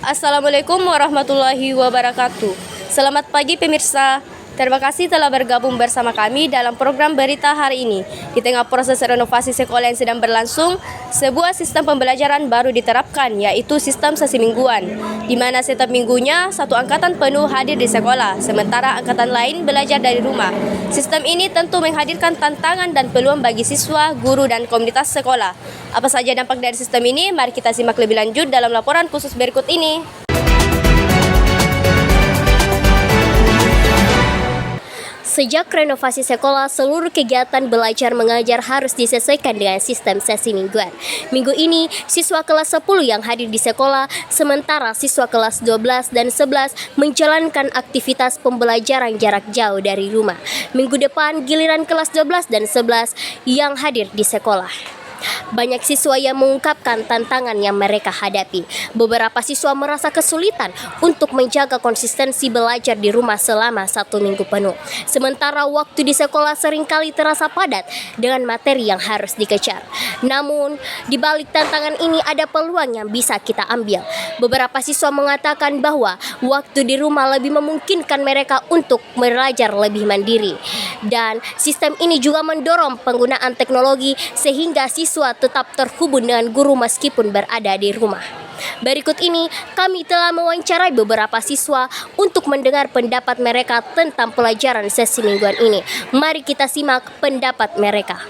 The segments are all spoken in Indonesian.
Assalamualaikum warahmatullahi wabarakatuh. Selamat pagi pemirsa. Terima kasih telah bergabung bersama kami dalam program berita hari ini. Di tengah proses renovasi sekolah yang sedang berlangsung, sebuah sistem pembelajaran baru diterapkan, yaitu sistem sesi mingguan, di mana setiap minggunya satu angkatan penuh hadir di sekolah, sementara angkatan lain belajar dari rumah. Sistem ini tentu menghadirkan tantangan dan peluang bagi siswa, guru, dan komunitas sekolah. Apa saja dampak dari sistem ini? Mari kita simak lebih lanjut dalam laporan khusus berikut ini. Sejak renovasi sekolah, seluruh kegiatan belajar mengajar harus disesuaikan dengan sistem sesi mingguan. Minggu ini, siswa kelas 10 yang hadir di sekolah, sementara siswa kelas 12 dan 11 menjalankan aktivitas pembelajaran jarak jauh dari rumah. Minggu depan, giliran kelas 12 dan 11 yang hadir di sekolah. Banyak siswa yang mengungkapkan tantangan yang mereka hadapi. Beberapa siswa merasa kesulitan untuk menjaga konsistensi belajar di rumah selama 1 minggu penuh. Sementara waktu di sekolah seringkali terasa padat dengan materi yang harus dikejar. Namun, di balik tantangan ini ada peluang yang bisa kita ambil. Beberapa siswa mengatakan bahwa waktu di rumah lebih memungkinkan mereka untuk belajar lebih mandiri. Dan sistem ini juga mendorong penggunaan teknologi sehingga siswa tetap terhubung dengan guru meskipun berada di rumah. Berikut ini kami telah mewawancarai beberapa siswa untuk mendengar pendapat mereka tentang pelajaran sesi mingguan ini. Mari kita simak pendapat mereka.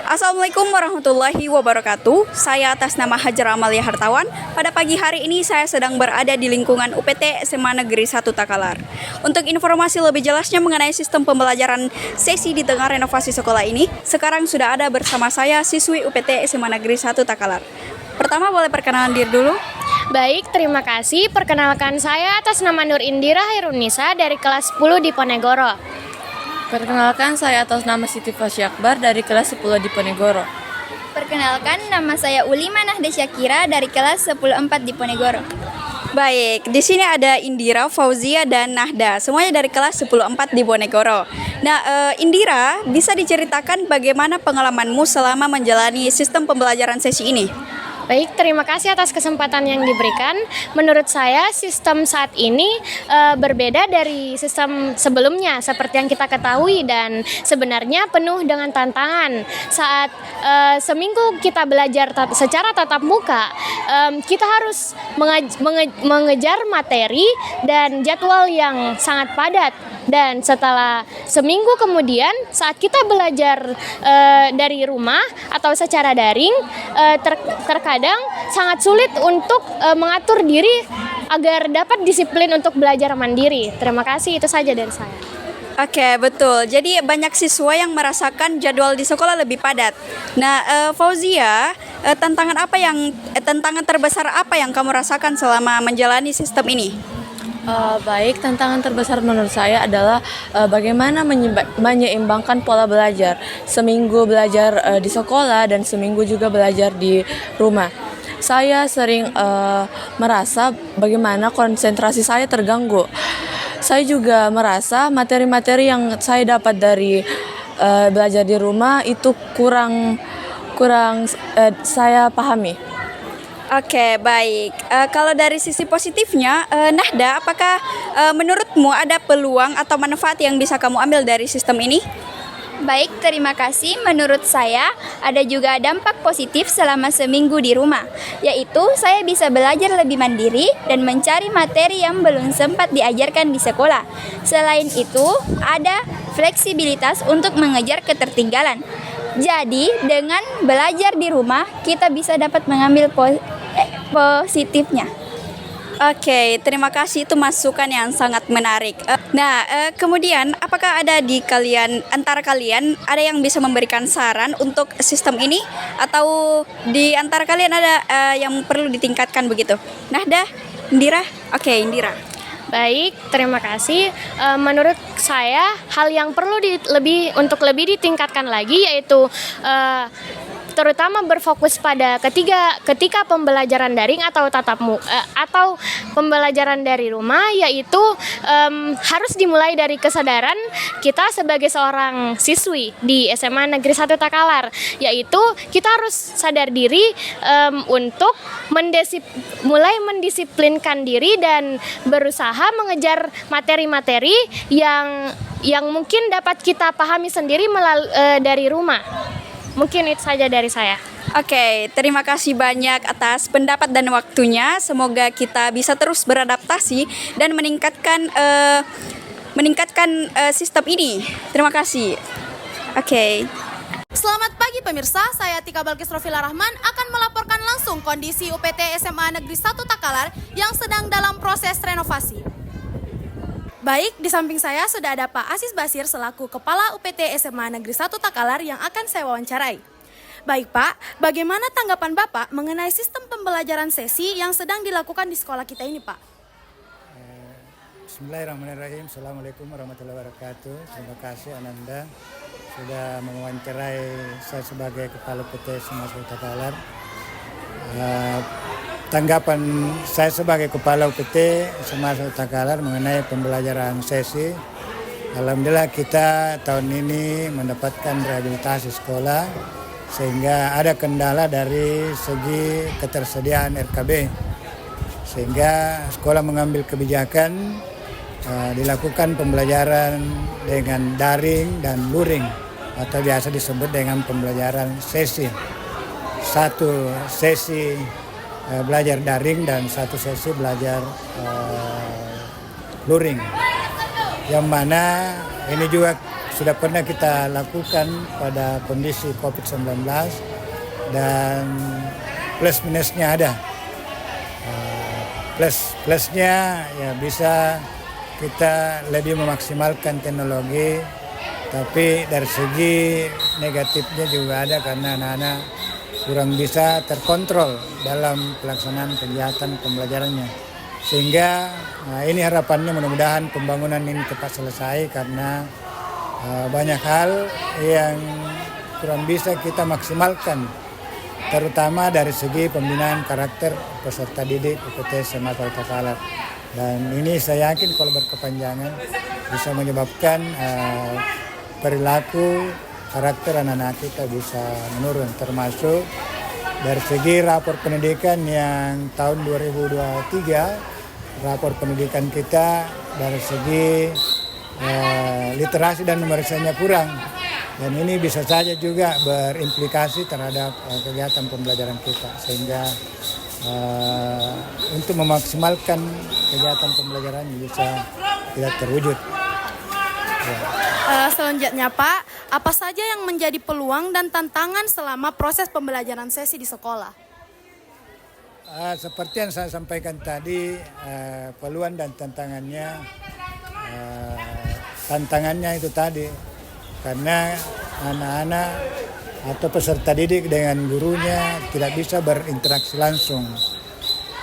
Assalamualaikum warahmatullahi wabarakatuh. Saya atas nama Hajar Amalia Hartawan. Pada pagi hari ini saya sedang berada di lingkungan UPT SMA Negeri 1 Takalar. Untuk informasi lebih jelasnya mengenai sistem pembelajaran sesi di tengah renovasi sekolah ini, sekarang sudah ada bersama saya siswi UPT SMA Negeri 1 Takalar. Pertama boleh perkenalan diri dulu. Baik, terima kasih. Perkenalkan saya atas nama Nur Indira Hairunisa dari kelas 10 di Ponegoro. Perkenalkan, saya atas nama Siti Fasya Akbar dari kelas 10 di Ponegoro. Perkenalkan, nama saya Ulima Nahda Syakira dari kelas 10-4 di Ponegoro. Baik, di sini ada Indira, Fauzia, dan Nahda, semuanya dari kelas 10-4 di Ponegoro. Nah, Indira, bisa diceritakan bagaimana pengalamanmu selama menjalani sistem pembelajaran sesi ini? Baik, terima kasih atas kesempatan yang diberikan. Menurut saya, sistem saat ini berbeda dari sistem sebelumnya, seperti yang kita ketahui, dan sebenarnya penuh dengan tantangan. Saat seminggu kita belajar secara tatap muka, kita harus mengejar materi dan jadwal yang sangat padat. Dan setelah seminggu kemudian, saat kita belajar dari rumah atau secara daring, terkadang sangat sulit untuk mengatur diri agar dapat disiplin untuk belajar mandiri. Terima kasih, itu saja dari saya. Oke, betul. Jadi banyak siswa yang merasakan jadwal di sekolah lebih padat. Nah, Fauzia, tantangan terbesar apa yang kamu rasakan selama menjalani sistem ini? Baik, tantangan terbesar menurut saya adalah bagaimana menyeimbangkan pola belajar. Seminggu belajar di sekolah dan seminggu juga belajar di rumah. Saya sering merasa bagaimana konsentrasi saya terganggu. Saya juga merasa materi-materi yang saya dapat dari belajar di rumah itu kurang saya pahami. Oke, baik. Kalau dari sisi positifnya, Nahda, apakah menurutmu ada peluang atau manfaat yang bisa kamu ambil dari sistem ini? Baik, terima kasih. Menurut saya, ada juga dampak positif selama seminggu di rumah, yaitu saya bisa belajar lebih mandiri dan mencari materi yang belum sempat diajarkan di sekolah. Selain itu, ada fleksibilitas untuk mengejar ketertinggalan. Jadi, dengan belajar di rumah, kita bisa dapat mengambil positifnya. Oke, terima kasih, itu masukan yang sangat menarik. Nah, kemudian apakah ada antara kalian ada yang bisa memberikan saran untuk sistem ini, atau di antara kalian ada yang perlu ditingkatkan begitu? Nahda, Indira? Oke, Indira. Baik, terima kasih. Menurut saya, hal yang perlu lebih ditingkatkan lagi yaitu terutama berfokus pada ketika pembelajaran daring atau atau pembelajaran dari rumah, yaitu harus dimulai dari kesadaran kita sebagai seorang siswi di SMA Negeri 1 Takalar, yaitu kita harus sadar diri untuk mulai mendisiplinkan diri dan berusaha mengejar materi-materi yang mungkin dapat kita pahami sendiri dari rumah. Mungkin itu saja dari saya. Oke, terima kasih banyak atas pendapat dan waktunya. Semoga kita bisa terus beradaptasi dan meningkatkan sistem ini. Terima kasih. Oke. Selamat pagi pemirsa, saya Tika Balkis Rofila Rahman akan melaporkan langsung kondisi UPT SMA Negeri 1 Takalar yang sedang dalam proses renovasi. Baik, di samping saya sudah ada Pak Asis Basir selaku Kepala UPT SMA Negeri 1 Takalar yang akan saya wawancarai. Baik Pak, bagaimana tanggapan Bapak mengenai sistem pembelajaran sesi yang sedang dilakukan di sekolah kita ini Pak? Bismillahirrahmanirrahim. Assalamualaikum warahmatullahi wabarakatuh. Terima kasih Ananda sudah mewawancarai saya sebagai Kepala UPT SMA 1 Takalar. Tanggapan saya sebagai Kepala UPT SMA 1 Takalar mengenai pembelajaran sesi, alhamdulillah kita tahun ini mendapatkan rehabilitasi sekolah sehingga ada kendala dari segi ketersediaan RKB, sehingga sekolah mengambil kebijakan dilakukan pembelajaran dengan daring dan luring atau biasa disebut dengan pembelajaran sesi. Satu sesi belajar daring dan satu sesi belajar luring. Yang mana ini juga sudah pernah kita lakukan pada kondisi COVID-19 dan plus minusnya ada. Plusnya ya bisa kita lebih memaksimalkan teknologi, tapi dari segi negatifnya juga ada karena anak-anak kurang bisa terkontrol dalam pelaksanaan kegiatan pembelajarannya. Sehingga ini harapannya mudah-mudahan pembangunan ini cepat selesai karena banyak hal yang kurang bisa kita maksimalkan, terutama dari segi pembinaan karakter peserta didik UPT SMA 1 Takalar. Dan ini saya yakin kalau berkepanjangan bisa menyebabkan perilaku karakter anak-anak kita bisa menurun, termasuk dari segi rapor pendidikan yang tahun 2023, rapor pendidikan kita dari segi literasi dan numerisasinya kurang. Dan ini bisa saja juga berimplikasi terhadap kegiatan pembelajaran kita, sehingga untuk memaksimalkan kegiatan pembelajaran bisa tidak terwujud. Ya. Selanjutnya Pak, apa saja yang menjadi peluang dan tantangan selama proses pembelajaran sesi di sekolah? Seperti yang saya sampaikan tadi, peluang dan tantangannya itu tadi, karena anak-anak atau peserta didik dengan gurunya tidak bisa berinteraksi langsung.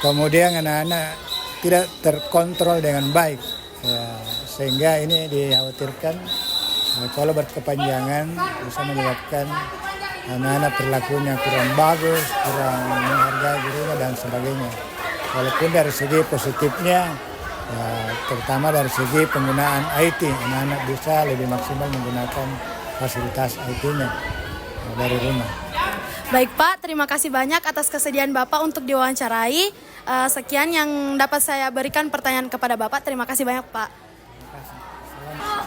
Kemudian anak-anak tidak terkontrol dengan baik, ya, sehingga ini dikhawatirkan kalau berkepanjangan bisa menyebabkan anak-anak perilakunya kurang bagus, kurang menghargai gurunya dan sebagainya. Walaupun dari segi positifnya, terutama dari segi penggunaan IT, anak-anak bisa lebih maksimal menggunakan fasilitas IT-nya dari rumah. Baik Pak, terima kasih banyak atas kesediaan Bapak untuk diwawancarai. Sekian yang dapat saya berikan pertanyaan kepada Bapak. Terima kasih banyak Pak.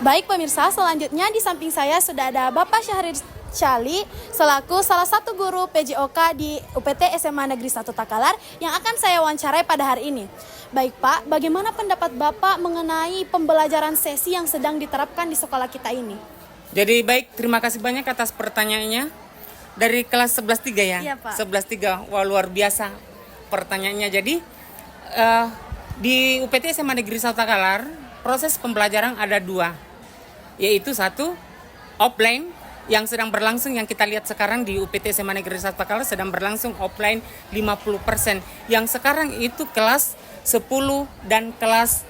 Baik pemirsa, selanjutnya di samping saya sudah ada Bapak Syahrir Syali selaku salah satu guru PJOK di UPT SMA Negeri 1 Takalar yang akan saya wawancarai pada hari ini. Baik Pak, bagaimana pendapat Bapak mengenai pembelajaran sesi yang sedang diterapkan di sekolah kita ini? Jadi baik, terima kasih banyak atas pertanyaannya. Dari kelas 11.3 ya? Iya Pak. 11.3, wah luar biasa pertanyaannya. Jadi di UPT SMA Negeri 1 Takalar, proses pembelajaran ada dua. Yaitu satu, offline yang sedang berlangsung, yang kita lihat sekarang di UPT SMA Negeri 1 Takalar sedang berlangsung offline 50%. Yang sekarang itu kelas 10 dan kelas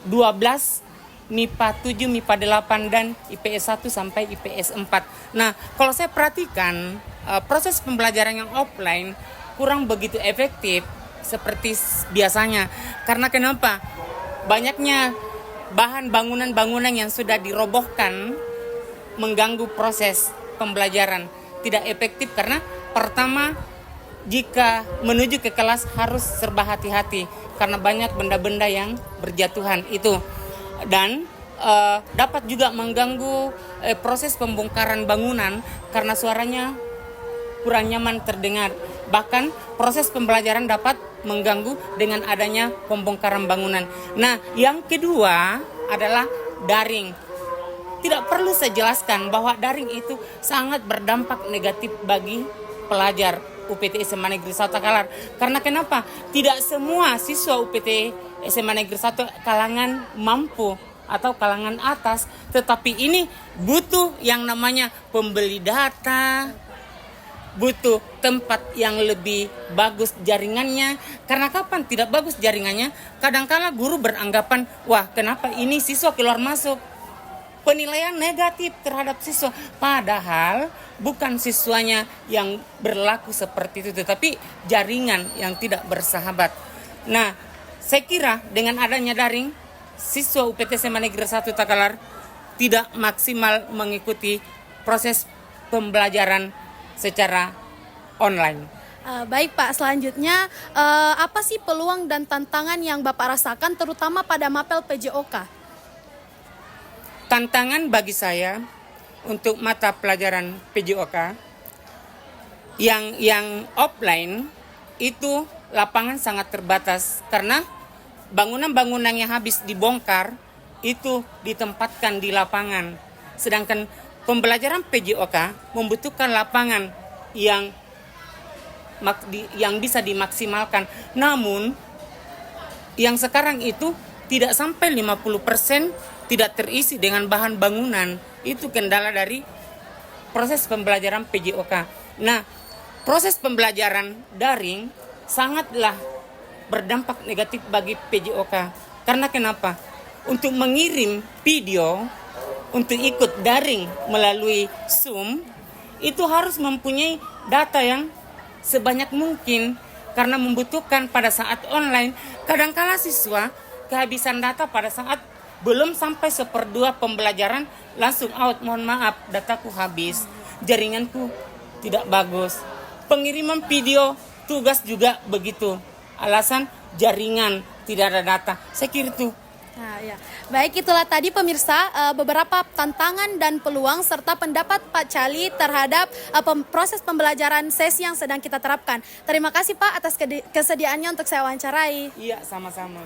12, MIPA 7, MIPA 8, dan IPS 1 sampai IPS 4. Nah, kalau saya perhatikan proses pembelajaran yang offline kurang begitu efektif seperti biasanya. Karena kenapa? Banyaknya bahan bangunan-bangunan yang sudah dirobohkan mengganggu proses pembelajaran. Tidak efektif karena pertama, jika menuju ke kelas harus serba hati-hati karena banyak benda-benda yang berjatuhan itu. Dan dapat juga mengganggu proses pembongkaran bangunan karena suaranya kurang nyaman terdengar. Bahkan proses pembelajaran dapat mengganggu dengan adanya pembongkaran bangunan. Nah, yang kedua adalah daring. Tidak perlu saya jelaskan bahwa daring itu sangat berdampak negatif bagi pelajar UPT SMA Negeri 1 Takalar. Karena kenapa? Tidak semua siswa UPT SMA Negeri 1 kalangan mampu atau kalangan atas, tetapi ini butuh yang namanya pembeli data, butuh tempat yang lebih bagus jaringannya. Karena kapan tidak bagus jaringannya, kadangkala guru beranggapan, wah kenapa ini siswa keluar masuk, penilaian negatif terhadap siswa. Padahal bukan siswanya yang berlaku seperti itu, tetapi jaringan yang tidak bersahabat. Nah, saya kira dengan adanya daring, siswa UPT SMA Negeri 1 Takalar tidak maksimal mengikuti proses pembelajaran secara online. Baik Pak, selanjutnya apa sih peluang dan tantangan yang Bapak rasakan terutama pada mapel PJOK? Tantangan bagi saya untuk mata pelajaran PJOK yang offline itu lapangan sangat terbatas karena bangunan-bangunan yang habis dibongkar itu ditempatkan di lapangan. Sedangkan pembelajaran PJOK membutuhkan lapangan yang bisa dimaksimalkan. Namun yang sekarang itu tidak sampai 50% tidak terisi dengan bahan bangunan. Itu kendala dari proses pembelajaran PJOK. Nah, proses pembelajaran daring sangatlah berdampak negatif bagi PJOK. Karena kenapa? Untuk mengirim video, untuk ikut daring melalui Zoom, itu harus mempunyai data yang sebanyak mungkin. Karena membutuhkan pada saat online, kadangkala siswa kehabisan data pada saat belum sampai 1/2 pembelajaran langsung out. Mohon maaf, dataku habis, jaringanku tidak bagus. Pengiriman video tugas juga begitu. Alasan jaringan, tidak ada data. Saya kira itu. Nah, ya. Baik, itulah tadi pemirsa beberapa tantangan dan peluang serta pendapat Pak Cali terhadap proses pembelajaran sesi yang sedang kita terapkan. Terima kasih Pak atas kesediaannya untuk saya wawancarai. Iya, sama-sama.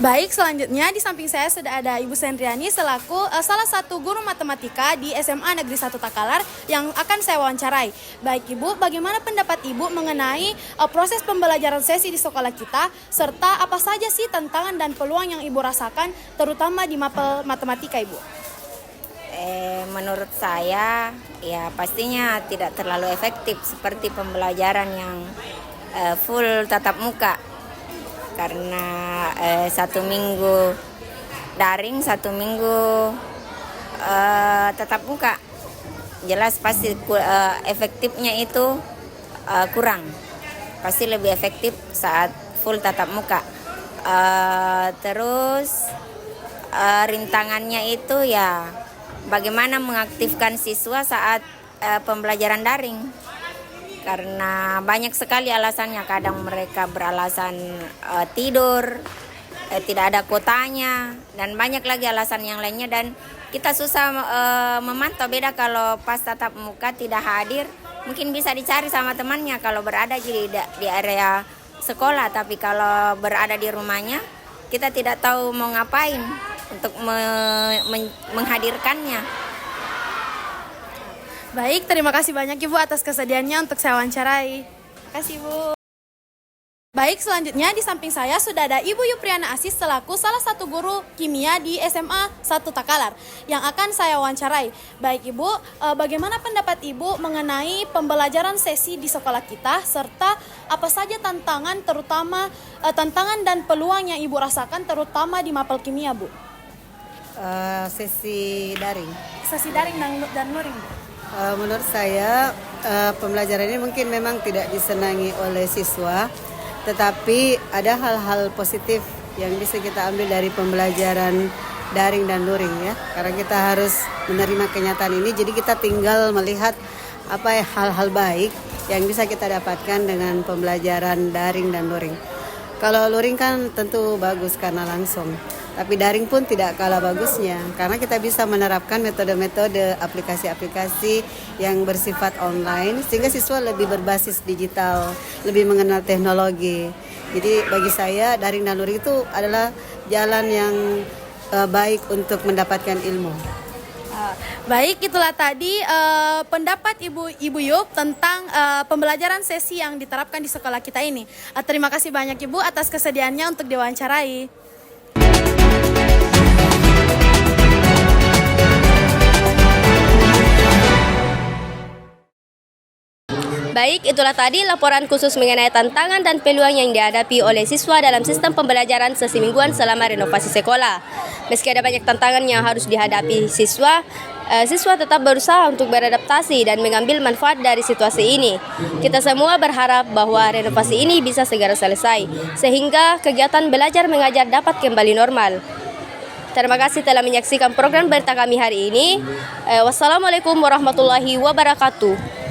Baik, selanjutnya di samping saya sudah ada Ibu Sendriani selaku salah satu guru matematika di SMA Negeri 1 Takalar yang akan saya wawancarai. Baik Ibu, bagaimana pendapat Ibu mengenai proses pembelajaran sesi di sekolah kita serta apa saja sih tantangan dan peluang yang Ibu rasakan terutama di mapel matematika Ibu? Menurut saya ya pastinya tidak terlalu efektif seperti pembelajaran yang full tatap muka. Karena 1 minggu daring, 1 minggu tatap muka, jelas pasti efektifnya itu kurang. Pasti lebih efektif saat full tatap muka. Terus rintangannya itu ya bagaimana mengaktifkan siswa saat pembelajaran daring. Karena banyak sekali alasannya, kadang mereka beralasan tidur, tidak ada kuotanya, dan banyak lagi alasan yang lainnya. Dan kita susah memantau. Beda kalau pas tatap muka tidak hadir, mungkin bisa dicari sama temannya kalau berada di area sekolah. Tapi kalau berada di rumahnya, kita tidak tahu mau ngapain untuk menghadirkannya. Baik, terima kasih banyak Ibu atas kesediaannya untuk saya wawancarai. Terima kasih Ibu. Baik, selanjutnya di samping saya sudah ada Ibu Yupriana Asis selaku salah satu guru kimia di SMA 1 Takalar yang akan saya wawancarai. Baik Ibu, bagaimana pendapat Ibu mengenai pembelajaran sesi di sekolah kita serta apa saja tantangan terutama tantangan dan peluang yang Ibu rasakan terutama di mapel kimia Bu? Sesi daring. Sesi daring dan luring Bu. Menurut saya pembelajaran ini mungkin memang tidak disenangi oleh siswa, tetapi ada hal-hal positif yang bisa kita ambil dari pembelajaran daring dan luring ya. Karena kita harus menerima kenyataan ini, jadi kita tinggal melihat apa hal-hal baik yang bisa kita dapatkan dengan pembelajaran daring dan luring. Kalau luring kan tentu bagus karena langsung, tapi daring pun tidak kalah bagusnya karena kita bisa menerapkan metode-metode aplikasi-aplikasi yang bersifat online sehingga siswa lebih berbasis digital, lebih mengenal teknologi. Jadi bagi saya daring dan luring itu adalah jalan yang baik untuk mendapatkan ilmu. Baik, itulah tadi pendapat Ibu Yup tentang pembelajaran sesi yang diterapkan di sekolah kita ini. Terima kasih banyak Ibu atas kesediaannya untuk diwawancarai. Baik, itulah tadi laporan khusus mengenai tantangan dan peluang yang dihadapi oleh siswa dalam sistem pembelajaran sesi mingguan selama renovasi sekolah. Meski ada banyak tantangan yang harus dihadapi siswa tetap berusaha untuk beradaptasi dan mengambil manfaat dari situasi ini. Kita semua berharap bahwa renovasi ini bisa segera selesai, sehingga kegiatan belajar mengajar dapat kembali normal. Terima kasih telah menyaksikan program berita kami hari ini. Wassalamualaikum warahmatullahi wabarakatuh.